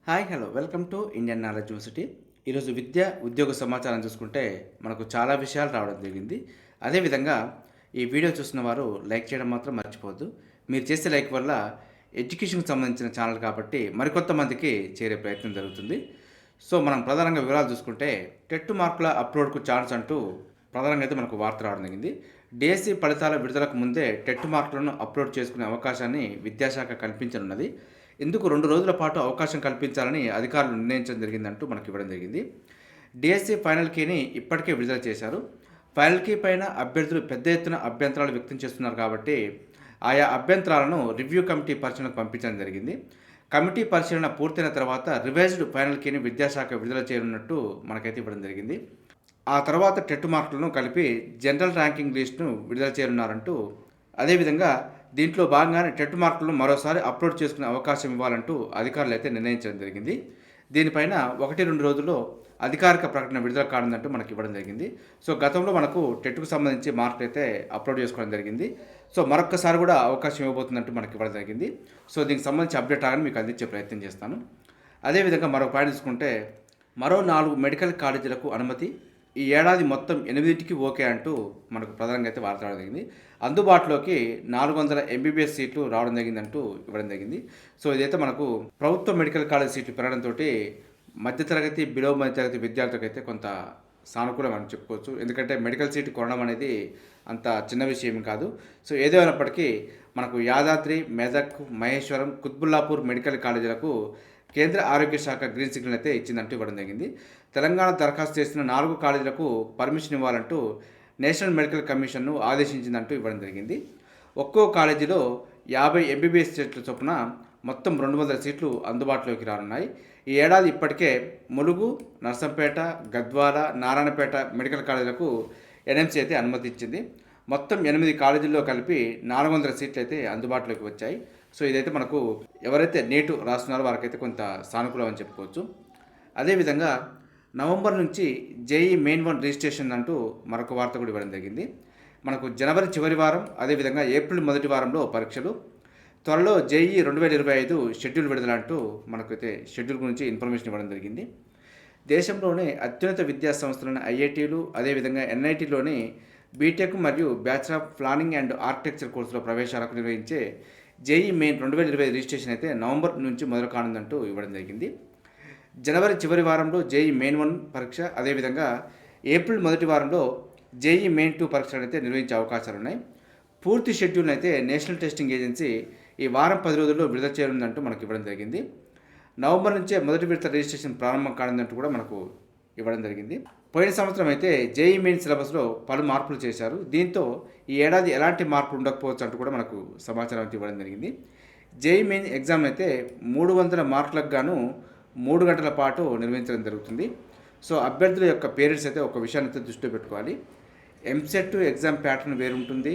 Hi hello welcome to Indian knowledge university. ఈరోజు విద్య ఉద్యోగ సమాచారం చూసుకుంటే మనకు చాలా విషయాలు రావడం జరిగింది. అదేవిధంగా ఈ వీడియో చూస్తున్న వారు లైక్ చేయడం మాత్రం మర్చిపోవద్దు. మీరు చేసే లైక్ వల్ల ఎడ్యుకేషన్కి సంబంధించిన ఛానల్ కాబట్టి మరికొంతమందికి చేరే ప్రయత్నం జరుగుతుంది. సో మనం ప్రధానంగా వివరాలు చూసుకుంటే టెట్ మార్కుల అప్లోడ్కు ఛాన్స్ అంటూ ప్రధానంగా అయితే మనకు వార్త రావడం జరిగింది. డిఎస్సి ఫలితాల విడుదలకు ముందే టెట్ మార్కులను అప్లోడ్ చేసుకునే అవకాశాన్ని విద్యాశాఖ కల్పించనున్నది. ఇందుకు 2 రోజుల పాటు అవకాశం కల్పించాలని అధికారులు నిర్ణయించడం జరిగిందంటూ మనకి ఇవ్వడం జరిగింది. డిఎస్సి ఫైనల్ కీని ఇప్పటికే విడుదల చేశారు. ఫైనల్ కీ పైన అభ్యర్థులు పెద్ద ఎత్తున అభ్యంతరాలు వ్యక్తం చేస్తున్నారు కాబట్టి ఆయా అభ్యంతరాలను రివ్యూ కమిటీ పరిశీలనకు పంపించడం జరిగింది. కమిటీ పరిశీలన పూర్తయిన తర్వాత రివైజ్డ్ ఫైనల్ కీని విద్యాశాఖ విడుదల చేయనున్నట్టు మనకైతే ఇవ్వడం జరిగింది. ఆ తర్వాత టెట్ మార్కులను కలిపి జనరల్ ర్యాంకింగ్ లిస్టును విడుదల చేయనున్నారంటూ, అదేవిధంగా దీంట్లో భాగంగానే టెట్ మార్కులను మరోసారి అప్లోడ్ చేసుకునే అవకాశం ఇవ్వాలంటూ అధికారులు అయితే నిర్ణయించడం జరిగింది. దీనిపైన 1-2 రోజుల్లో అధికారిక ప్రకటన విడుదల కానుందంటూ మనకి ఇవ్వడం జరిగింది. సో గతంలో మనకు టెట్కు సంబంధించి మార్కులు అయితే అప్లోడ్ చేసుకోవడం జరిగింది. సో మరొక్కసారి కూడా అవకాశం ఇవ్వబోతుందంటూ మనకి ఇవ్వడం జరిగింది. సో దీనికి సంబంధించి అప్డేట్ రాగానే మీకు అందించే ప్రయత్నం చేస్తాను. అదేవిధంగా మరో పాయింట్ తీసుకుంటే మరో 4 మెడికల్ కాలేజీలకు అనుమతి ఈ ఏడాది మొత్తం 8కి ఓకే అంటూ మనకు ప్రధానంగా అయితే వార్త రావడం జరిగింది. అందుబాటులోకి 400 ఎంబీబీఎస్ సీట్లు రావడం జరిగిందంటూ ఇవ్వడం జరిగింది. సో ఇదైతే మనకు ప్రభుత్వ మెడికల్ కాలేజ్ సీట్లు పెరగడంతో మధ్యతరగతి బిలో మధ్యతరగతి విద్యార్థులకైతే కొంత సానుకూలం అని చెప్పుకోవచ్చు. ఎందుకంటే మెడికల్ సీట్ కొనడం అనేది అంత చిన్న విషయం కాదు. సో ఏదేమైనప్పటికీ మనకు యాదాద్రి, మెదక్, మహేశ్వరం, కుత్బుల్లాపూర్ మెడికల్ కాలేజీలకు కేంద్ర ఆరోగ్య శాఖ గ్రీన్ సిగ్నల్ అయితే ఇచ్చిందంటూ ఇవ్వడం జరిగింది. తెలంగాణ దరఖాస్తు చేసిన 4 కాలేజీలకు పర్మిషన్ ఇవ్వాలంటూ నేషనల్ మెడికల్ కమిషన్ను ఆదేశించిందంటూ ఇవ్వడం జరిగింది. ఒక్కో కాలేజీలో 50 ఎంబీబీఎస్ సీట్ల చొప్పున మొత్తం 200 సీట్లు అందుబాటులోకి రానున్నాయి. ఈ ఏడాది ఇప్పటికే ములుగు, నర్సంపేట, గద్వాల, నారాయణపేట మెడికల్ కాలేజీలకు ఎన్ఎంసీ అయితే అనుమతి ఇచ్చింది. మొత్తం 8 కాలేజీల్లో కలిపి 400 సీట్లు అయితే అందుబాటులోకి వచ్చాయి. సో ఇదైతే మనకు ఎవరైతే నీటు రాస్తున్నారో వారికైతే కొంత సానుకూలం అని చెప్పుకోవచ్చు. అదేవిధంగా నవంబర్ నుంచి జేఈ మెయిన్ 1 రిజిస్ట్రేషన్ అంటూ మరొక వార్త కూడా ఇవ్వడం జరిగింది. మనకు జనవరి చివరి వారం, అదేవిధంగా ఏప్రిల్ మొదటి వారంలో పరీక్షలు. త్వరలో జేఈ 2025 షెడ్యూల్ విడుదల అంటూ మనకైతే షెడ్యూల్ గురించి ఇన్ఫర్మేషన్ ఇవ్వడం జరిగింది. దేశంలోనే అత్యున్నత విద్యా సంస్థలైన ఐఐటీలు, అదేవిధంగా ఎన్ఐటీలోని బీటెక్ మరియు bachelor of planning and architecture కోర్సులో ప్రవేశాలకు నిర్వహించే జేఈ మెయిన్ 2025 రిజిస్ట్రేషన్ అయితే నవంబర్ నుంచి మొదలు కానుందంటూ ఇవ్వడం జరిగింది. జనవరి చివరి వారంలో జేఈ మెయిన్ 1 పరీక్ష, అదేవిధంగా ఏప్రిల్ మొదటి వారంలో జేఈ మెయిన్ 2 పరీక్షలు అయితే నిర్వహించే అవకాశాలు ఉన్నాయి. పూర్తి షెడ్యూల్ని అయితే నేషనల్ టెస్టింగ్ ఏజెన్సీ ఈ వారం 10 రోజుల్లో విడుదల చేయనుందంటూ మనకు ఇవ్వడం జరిగింది. నవంబర్ నుంచే మొదటి విడత రిజిస్ట్రేషన్ ప్రారంభం కానుందంటూ కూడా మనకు ఇవ్వడం జరిగింది. పోయిన సంవత్సరం అయితే జేఈ మెయిన్ సిలబస్లో పలు మార్పులు చేశారు. దీంతో ఈ ఏడాది ఎలాంటి మార్పులు ఉండకపోవచ్చు అంటూ కూడా మనకు సమాచారం అయితే ఇవ్వడం జరిగింది. జేఈ మెయిన్ ఎగ్జామ్ అయితే 300 మార్కులకు గాను 3 గంటల పాటు నిర్వహించడం జరుగుతుంది. సో అభ్యర్థుల యొక్క పేరెంట్స్ అయితే ఒక విషయాన్ని అయితే దృష్టిలో పెట్టుకోవాలి. ఎంసెట్ ఎగ్జామ్ ప్యాటర్న్ వేరుంటుంది,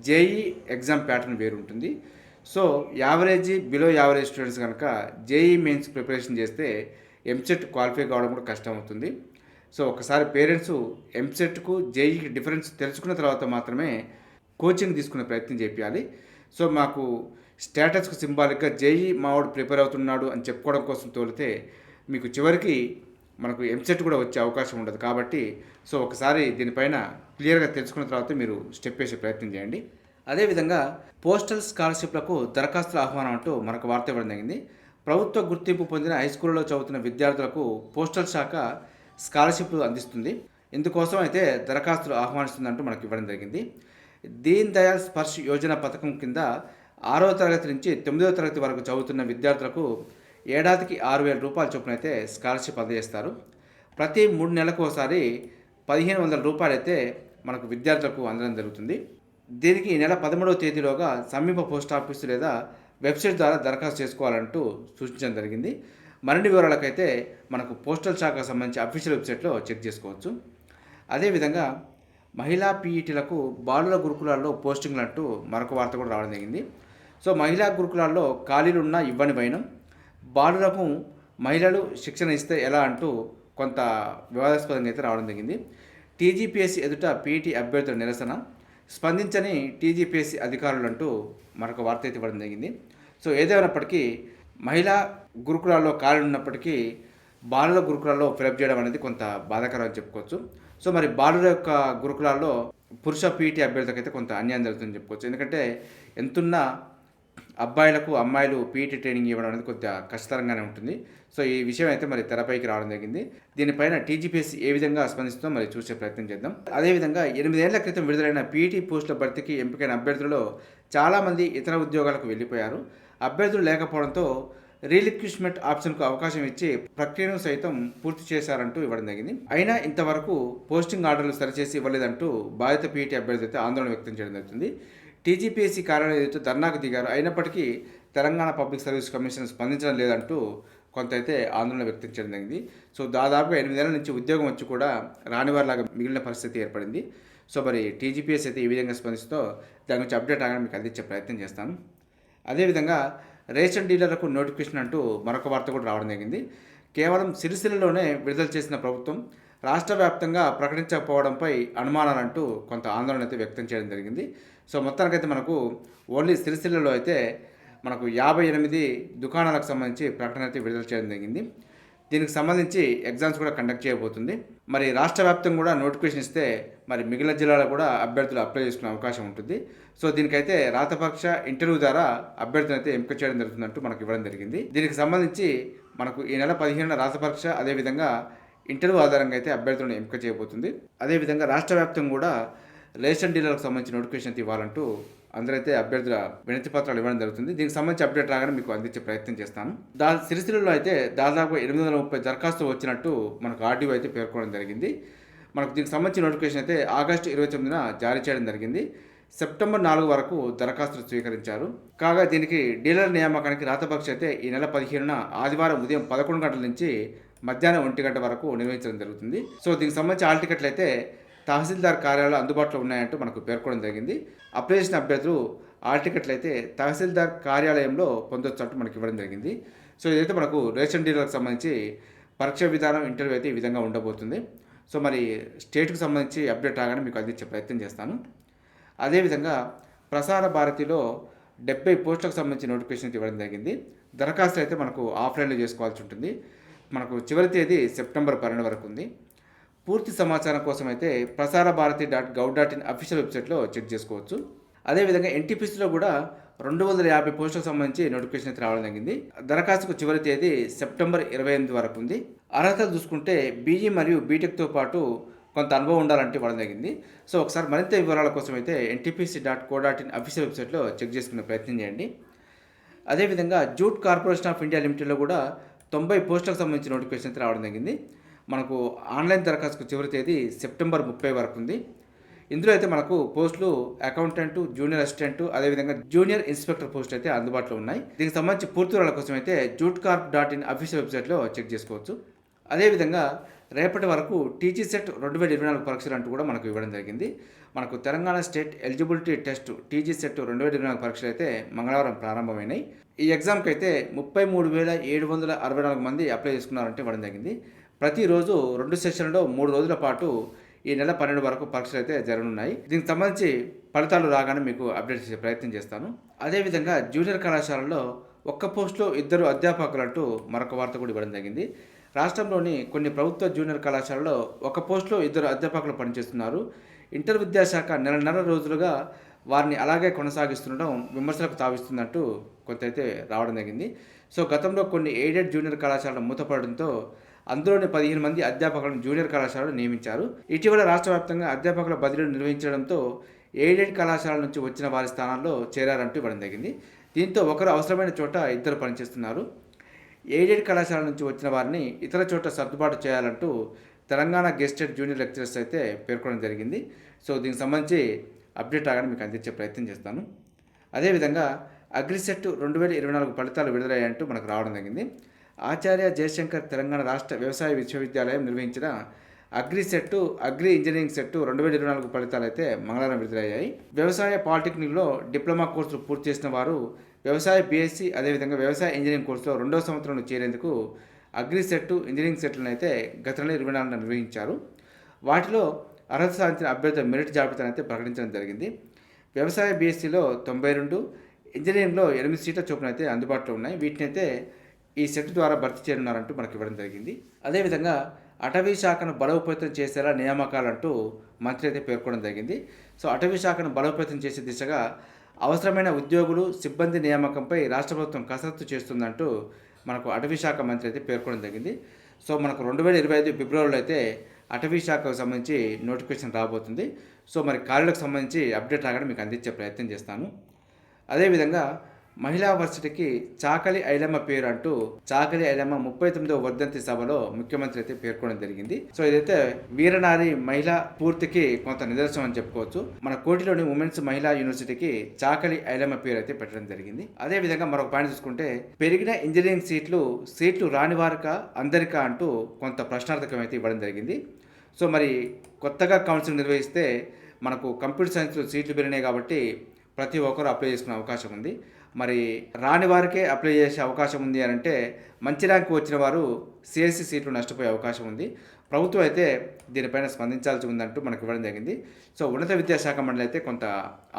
జేఈ ఎగ్జామ్ ప్యాటర్న్ వేరుంటుంది. So average, below average students కనుక జేఈ మెయిన్స్ ప్రిపరేషన్ చేస్తే ఎంసెట్ క్వాలిఫై కావడం కూడా కష్టం అవుతుంది. సో ఒకసారి పేరెంట్స్ ఎంసెట్కు జేఈకి డిఫరెన్స్ తెలుసుకున్న తర్వాత మాత్రమే కోచింగ్ తీసుకునే ప్రయత్నం చేయాలి. సో మాకు స్టేటస్కు సింబాలిక్గా జేఈ మావాడు ప్రిపేర్ అవుతున్నాడు అని చెప్పుకోవడం కోసం తోలితే మీకు చివరికి మనకు ఎంసెట్ కూడా వచ్చే అవకాశం ఉండదు. కాబట్టి సో ఒకసారి దీనిపైన క్లియర్గా తెలుసుకున్న తర్వాత మీరు స్టెప్ వేసే ప్రయత్నం చేయండి. అదేవిధంగా పోస్టల్ స్కాలర్షిప్లకు దరఖాస్తుల ఆహ్వానం అంటూ మరొక వార్త ఇవ్వడం జరిగింది. ప్రభుత్వ గుర్తింపు పొందిన హై స్కూల్లో చదువుతున్న విద్యార్థులకు పోస్టల్ శాఖ స్కాలర్షిప్లు అందిస్తుంది. ఇందుకోసం అయితే దరఖాస్తులు ఆహ్వానిస్తుందంటూ మనకు ఇవ్వడం జరిగింది. దీన్ దయాళ్ స్పర్శ్ యోజన పథకం కింద 6వ తరగతి నుంచి 9వ తరగతి వరకు చదువుతున్న విద్యార్థులకు ఏడాదికి 6,000 రూపాయల చొప్పున అయితే స్కాలర్షిప్ అందజేస్తారు. ప్రతి 3 నెలలకు ఒకసారి 1,500 రూపాయలు అయితే మనకు విద్యార్థులకు అందడం జరుగుతుంది. దీనికి ఈ నెల 13వ తేదీలోగా సమీప పోస్ట్ ఆఫీసు లేదా వెబ్సైట్ ద్వారా దరఖాస్తు చేసుకోవాలంటూ సూచించడం జరిగింది. మరిన్ని వివరాలకైతే మనకు పోస్టల్ శాఖకు సంబంధించి అఫీషియల్ వెబ్సైట్లో చెక్ చేసుకోవచ్చు. అదేవిధంగా మహిళా పీఈటీలకు బాలుర గురుకులాల్లో పోస్టింగ్లు అంటూ మరొక వార్త కూడా రావడం జరిగింది. సో మహిళా గురుకులాల్లో ఖాళీలున్నా ఇవ్వని వైనం, బాలురకు మహిళలు శిక్షణ ఇస్తే ఎలా అంటూ కొంత వివాదాస్పదంగా అయితే రావడం జరిగింది. టీజీపీఎస్సీ ఎదుట పీఈటీ అభ్యర్థుల నిరసన, స్పందించని టీజీపీఎస్సీ అధికారులు అంటూ మరొక వార్త అయితే ఇవ్వడం జరిగింది. సో ఏదేమైనప్పటికీ మహిళా గురుకులాల్లో ఖాళీ ఉన్నప్పటికీ బాలుర గురుకులాల్లో ఫిలప్ చేయడం అనేది కొంత బాధాకరం అని చెప్పుకోవచ్చు. సో మరి బాలుర యొక్క గురుకులాల్లో పురుష పీటీ అభ్యర్థులకైతే కొంత అన్యాయం జరుగుతుందని చెప్పుకోవచ్చు. ఎందుకంటే ఎంతున్నా అబ్బాయిలకు అమ్మాయిలు పీటీ ట్రైనింగ్ ఇవ్వడం అనేది కొద్దిగా కష్టతరంగానే ఉంటుంది. సో ఈ విషయం అయితే మరి తెరపైకి రావడం జరిగింది. దీనిపైన టీజీపీఎస్సీ ఏ విధంగా స్పందిస్తుందో మరి చూసే ప్రయత్నం చేద్దాం. అదేవిధంగా 8 ఏళ్ల క్రితం విడుదలైన పీటీ పోస్టుల భర్తీకి ఎంపికైన అభ్యర్థులలో చాలామంది ఇతర ఉద్యోగాలకు వెళ్ళిపోయారు. అభ్యర్థులు లేకపోవడంతో రీలిక్విష్మెంట్ ఆప్షన్కు అవకాశం ఇచ్చి ప్రక్రియను సైతం పూర్తి చేశారంటూ ఇవ్వడం జరిగింది. అయినా ఇంతవరకు పోస్టింగ్ ఆర్డర్లు సరిచేసి ఇవ్వలేదంటూ బాధిత పీటీ అభ్యర్థి అయితే ఆందోళన వ్యక్తం చేయడం జరుగుతుంది. టీజీపీఎస్సీ కార్యాలయం ఎదుట ధర్నాకు దిగారు. అయినప్పటికీ తెలంగాణ పబ్లిక్ సర్వీస్ కమిషన్ స్పందించడం లేదంటూ కొంత అయితే ఆందోళన వ్యక్తం చేయడం జరిగింది. సో దాదాపుగా 8 ఏళ్ల నుంచి ఉద్యోగం వచ్చి కూడా రానివారిలాగా మిగిలిన పరిస్థితి ఏర్పడింది. సో మరి టీజీపీఎస్సీ అయితే ఈ విధంగా స్పందిస్తూ దాని గురించి అప్డేట్ ఆగానే మీకు అందించే ప్రయత్నం చేస్తాను. అదేవిధంగా రేషన్ డీలర్లకు నోటిఫికేషన్ అంటూ మరొక వార్త కూడా రావడం జరిగింది. కేవలం సిరిసిల్లలోనే విడుదల చేసిన ప్రభుత్వం రాష్ట్ర వ్యాప్తంగా ప్రకటించకపోవడంపై అనుమానాలంటూ కొంత ఆందోళన అయితే వ్యక్తం చేయడం జరిగింది. సో మొత్తానికైతే మనకు ఓన్లీ సిరిసిల్లలో అయితే మనకు 58 దుకాణాలకు సంబంధించి ప్రకటన అయితే విడుదల చేయడం జరిగింది. దీనికి సంబంధించి ఎగ్జామ్స్ కూడా కండక్ట్ చేయబోతుంది. మరి రాష్ట్ర వ్యాప్తంగా కూడా నోటిఫికేషన్ ఇస్తే మరి మిగిలిన జిల్లాలో కూడా అభ్యర్థులు అప్లై చేసుకునే అవకాశం ఉంటుంది. సో దీనికైతే రాతపరీక్ష ఇంటర్వ్యూ ద్వారా అభ్యర్థులను అయితే ఎంపిక చేయడం జరుగుతుందంటూ మనకు ఇవ్వడం జరిగింది. దీనికి సంబంధించి మనకు ఈ నెల 15న రాతపరీక్ష అదేవిధంగా ఇంటర్వ్యూ ఆధారంగా అయితే అభ్యర్థులను ఎంపిక చేయబోతుంది. అదేవిధంగా రాష్ట్ర వ్యాప్తంగా కూడా రేషన్ డీలర్లకు సంబంధించి నోటిఫికేషన్ ఇవ్వాలంటూ అందరైతే అభ్యర్థుల వినతి పత్రాలు ఇవ్వడం జరుగుతుంది. దీనికి సంబంధించి అప్డేట్ రాగానే మీకు అందించే ప్రయత్నం చేస్తాను. సిరిసిల్లలో అయితే దాదాపు 830 దరఖాస్తులు వచ్చినట్టు మనకు ఆర్డీఓ అయితే పేర్కొనడం జరిగింది. మనకు దీనికి సంబంధించిన నోటిఫికేషన్ అయితే ఆగస్టు 29న జారీ చేయడం జరిగింది. సెప్టెంబర్ 4 వరకు దరఖాస్తులు స్వీకరించారు. కాగా దీనికి డీలర్ నియామకానికి రాతపరీక్ష అయితే ఈ నెల 15న ఆదివారం ఉదయం 11 గంటల నుంచి మధ్యాహ్నం 1 గంట వరకు నిర్వహించడం జరుగుతుంది. సో దీనికి సంబంధించి ఆల్ టికెట్లు అయితే తహసీల్దార్ కార్యాలయాలు అందుబాటులో ఉన్నాయంటూ మనకు పేర్కొనడం జరిగింది. అప్లై చేసిన అభ్యర్థులు ఆల్ టికెట్లు అయితే తహసీల్దార్ కార్యాలయంలో పొందొచ్చు అంటూ మనకి ఇవ్వడం జరిగింది. సో ఇదైతే మనకు రేషన్ డీలర్కి సంబంధించి పరీక్ష విధానం ఇంటర్వ్యూ అయితే ఈ విధంగా ఉండబోతుంది. సో మరి స్టేట్కి సంబంధించి అప్డేట్ రాగానే మీకు అందించే ప్రయత్నం చేస్తాను. అదేవిధంగా ప్రసార భారతిలో 70 పోస్టులకు సంబంధించి నోటిఫికేషన్ ఇవ్వడం జరిగింది. దరఖాస్తు అయితే మనకు ఆఫ్లైన్లో చేసుకోవాల్సి ఉంటుంది. మనకు చివరి తేదీ సెప్టెంబర్ 12 వరకు ఉంది. పూర్తి సమాచారం కోసం అయితే ప్రసారభారతి.gov.in అఫీషియల్ వెబ్సైట్లో చెక్ చేసుకోవచ్చు. అదేవిధంగా ఎన్టీపీసీలో కూడా 250 పోస్టులకు సంబంధించి నోటిఫికేషన్ అయితే రావడం జరిగింది. దరఖాస్తుకు చివరి తేదీ సెప్టెంబర్ 28 వరకు ఉంది. అర్హతలు చూసుకుంటే బీఈ మరియు బీటెక్తో పాటు కొంత అనుభవం ఉండాలంటే ఇవ్వడం జరిగింది. సో ఒకసారి మరింత వివరాల కోసం అయితే ntpc.co.in అఫీషియల్ వెబ్సైట్లో చెక్ చేసుకునే ప్రయత్నం చేయండి. అదేవిధంగా జూట్ కార్పొరేషన్ ఆఫ్ ఇండియా లిమిటెడ్లో కూడా 90 పోస్టులకు సంబంధించి నోటిఫికేషన్ అయితే రావడం జరిగింది. మనకు ఆన్లైన్ దరఖాస్తుకు చివరి తేదీ సెప్టెంబర్ 30 వరకు ఉంది. ఇందులో అయితే మనకు పోస్టులు అకౌంటెంట్, జూనియర్ అసిస్టెంట్, అదేవిధంగా జూనియర్ ఇన్స్పెక్టర్ పోస్టులు అయితే అందుబాటులో ఉన్నాయి. దీనికి సంబంధించి పూర్తి వివరాల కోసం అయితే jootkcorp.in అఫీషియల్ వెబ్సైట్లో చెక్ చేసుకోవచ్చు. అదేవిధంగా రేపటి వరకు టీజీ సెట్ 2024 పరీక్షలు అంటూ కూడా మనకు ఇవ్వడం జరిగింది. మనకు Telangana state eligibility test TG set 2024 పరీక్షలు అయితే మంగళవారం ప్రారంభమైనాయి. ఈ ఎగ్జామ్కి అయితే 33,764 మంది అప్లై చేసుకున్నారంటే ఇవ్వడం జరిగింది. ప్రతిరోజు 2 సెషన్లలో 3 రోజుల పాటు ఈ నెల 12 వరకు పరీక్షలు అయితే జరగనున్నాయి. దీనికి సంబంధించి ఫలితాలు రాగానే మీకు అప్డేట్ చేసే ప్రయత్నం చేస్తాను. అదేవిధంగా జూనియర్ కళాశాలలో ఒక్క పోస్టులో 2 అధ్యాపకులు అంటూ మరొక వార్త కూడా ఇవ్వడం జరిగింది. రాష్ట్రంలోని కొన్ని ప్రభుత్వ జూనియర్ కళాశాలలో ఒక పోస్టులో 2 అధ్యాపకులు పనిచేస్తున్నారు. ఇంటర్ విద్యాశాఖ నెల రోజులుగా వారిని అలాగే కొనసాగిస్తుండడం విమర్శలకు తావిస్తుందంటూ కొంత అయితే రావడం జరిగింది. సో గతంలో కొన్ని ఎయిడెడ్ జూనియర్ కళాశాలలు మూతపడడంతో అందులోని 15 మంది అధ్యాపకులను జూనియర్ కళాశాలలో నియమించారు. ఇటీవల రాష్ట్ర వ్యాప్తంగా అధ్యాపకుల బదిలీలు నిర్వహించడంతో ఎయిడెడ్ కళాశాల నుంచి వచ్చిన వారి స్థానాల్లో చేరారంటూ ఇవ్వడం జరిగింది. దీంతో ఒకరు అవసరమైన చోట 2 పనిచేస్తున్నారు. ఎయిడెడ్ కళాశాల నుంచి వచ్చిన వారిని ఇతర చోట సర్దుబాటు చేయాలంటూ తెలంగాణ గెస్టెడ్ జూనియర్ లెక్చరర్స్ అయితే పేర్కొనడం జరిగింది. సో దీనికి సంబంధించి అప్డేట్ రాగానే మీకు అందించే ప్రయత్నం చేస్తాను. అదేవిధంగా అగ్రిసెట్ 2024 ఫలితాలు విడుదలయ్యాయంటూ మనకు రావడం జరిగింది. ఆచార్య జయశంకర్ తెలంగాణ రాష్ట్ర వ్యవసాయ విశ్వవిద్యాలయం నిర్వహించిన అగ్రిసెట్ అగ్రి ఇంజనీరింగ్ సెట్ 2024 ఫలితాలు అయితే మంగళవారం విడుదలయ్యాయి. వ్యవసాయ పాలిటెక్నిక్లో డిప్లొమా కోర్సులు పూర్తి చేసిన వారు వ్యవసాయ బీఎస్సీ అదేవిధంగా వ్యవసాయ ఇంజనీరింగ్ కోర్సులో 2వ సంవత్సరంలో చేరేందుకు అగ్రిసెట్ ఇంజనీరింగ్ సెట్లను అయితే గత నెల 24న నిర్వహించారు. వాటిలో అర్హత సాధించిన అభ్యర్థుల మెరిట్ జాబితాను అయితే ప్రకటించడం జరిగింది. వ్యవసాయ బీఎస్సీలో 92, ఇంజనీరింగ్‌లో 8 సీట్ల చొప్పున అయితే అందుబాటులో ఉన్నాయి. వీటినైతే ఈ సెట్ ద్వారా భర్తీ చేయనున్నారంటూ మనకు ఇవ్వడం జరిగింది. అదేవిధంగా అటవీ శాఖను బలోపేతం చేసేలా నియామకాలంటూ మంత్రి అయితే పేర్కొనడం జరిగింది. సో అటవీ శాఖను బలోపేతం చేసే దిశగా అవసరమైన ఉద్యోగులు, సిబ్బంది నియామకంపై రాష్ట్ర ప్రభుత్వం కసరత్తు చేస్తుందంటూ మనకు అటవీ శాఖ మంత్రి అయితే పేర్కొనడం జరిగింది. సో మనకు 2025 ఫిబ్రవరిలో అయితే అటవీ శాఖకు సంబంధించి నోటిఫికేషన్ రాబోతుంది. సో మరి ఖాళీలకు సంబంధించి అప్డేట్ రాగానే మీకు అందించే ప్రయత్నం చేస్తాను. అదేవిధంగా మహిళా వర్సిటీకి చాకలి ఐలమ్మ పేరు అంటూ చాకలి ఐలమ్మ 39వ వర్ధంతి సభలో ముఖ్యమంత్రి అయితే పేర్కొనడం జరిగింది. సో ఇదైతే వీరనారి మహిళా పూర్తికి కొంత నిదర్శనం అని చెప్పుకోవచ్చు. మన కోటిలోని ఉమెన్స్ మహిళా యూనివర్సిటీకి చాకలి ఐలమ్మ పేరు అయితే పెట్టడం జరిగింది. అదేవిధంగా మరొక పాయింట్ చూసుకుంటే పెరిగిన ఇంజనీరింగ్ సీట్లు రాని వారికా అందరికా అంటూ కొంత ప్రశ్నార్థకం అయితే ఇవ్వడం జరిగింది. సో మరి కొత్తగా కౌన్సిలింగ్ నిర్వహిస్తే మనకు కంప్యూటర్ సైన్స్ సీట్లు పెరిగినాయి కాబట్టి ప్రతి ఒక్కరు అప్లై చేసుకునే అవకాశం ఉంది. మరి రాని వారికే అప్లై చేసే అవకాశం ఉంది అని అంటే మంచి ర్యాంకు వచ్చిన వారు సిఎస్సి సీట్లు నష్టపోయే అవకాశం ఉంది. ప్రభుత్వం అయితే దీనిపైన స్పందించాల్సి ఉందంటూ మనకు ఇవ్వడం జరిగింది. సో ఉన్నత విద్యాశాఖ మండలి అయితే కొంత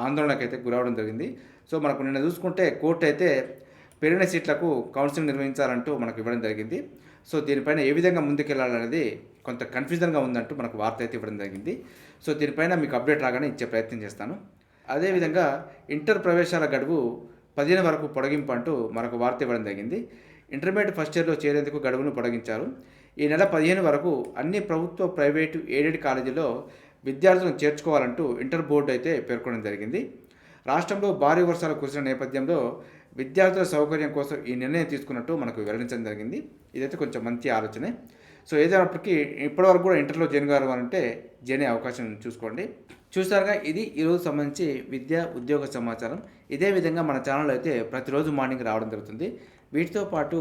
ఆందోళనకైతే గురవడం జరిగింది. సో మనకు నిన్న చూసుకుంటే కోర్టు అయితే పెరిగిన సీట్లకు కౌన్సిలింగ్ నిర్వహించాలంటూ మనకు ఇవ్వడం జరిగింది. సో దీనిపైన ఏ విధంగా ముందుకెళ్లాలనేది కొంత కన్ఫ్యూజన్గా ఉందంటూ మనకు వార్త అయితే ఇవ్వడం జరిగింది. సో దీనిపైన మీకు అప్డేట్ రాగానే ఇచ్చే ప్రయత్నం చేస్తాను. అదేవిధంగా ఇంటర్ ప్రవేశాల గడువు 15 వరకు పొడిగింపు అంటూ మరొక వార్త ఇవ్వడం జరిగింది. ఇంటర్మీడియట్ ఫస్ట్ ఇయర్లో చేరేందుకు గడువును పొడిగించారు. ఈ నెల 15 వరకు అన్ని ప్రభుత్వ, ప్రైవేటు, ఎయిడెడ్ కాలేజీల్లో విద్యార్థులను చేర్చుకోవాలంటూ ఇంటర్ బోర్డు అయితే పేర్కొనడం జరిగింది. రాష్ట్రంలో భారీ వర్షాలు కురిసిన నేపథ్యంలో విద్యార్థుల సౌకర్యం కోసం ఈ నిర్ణయం తీసుకున్నట్టు మనకు వెల్లడించడం జరిగింది. ఇదైతే కొంచెం మంచి ఆలోచనే. సో ఏదైనప్పటికీ ఇప్పటివరకు కూడా ఇంటర్లో జాయిన్ కావాలంటే జాయిన్ అయ్యే అవకాశం చూసుకోండి. చూసారుగా, ఇది ఈరోజు సంబంధించి విద్యా ఉద్యోగ సమాచారం. ఇదే విధంగా మన ఛానల్లో అయితే ప్రతిరోజు మార్నింగ్ రావడం జరుగుతుంది. వీటితో పాటు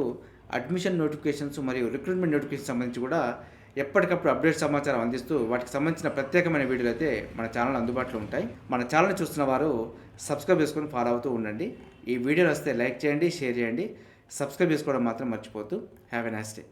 అడ్మిషన్ నోటిఫికేషన్స్ మరియు రిక్రూట్మెంట్ నోటిఫికేషన్ సంబంధించి కూడా ఎప్పటికప్పుడు అప్డేట్ సమాచారం అందిస్తూ వాటికి సంబంధించిన ప్రత్యేకమైన వీడియోలు అయితే మన ఛానల్ అందుబాటులో ఉంటాయి. మన ఛానల్ని చూస్తున్న వారు సబ్స్క్రైబ్ చేసుకొని ఫాలో అవుతూ ఉండండి. ఈ వీడియోలు వస్తే లైక్ చేయండి, షేర్ చేయండి, సబ్స్క్రైబ్ చేసుకోవడం మాత్రం మర్చిపోవద్దు. Have a nice day.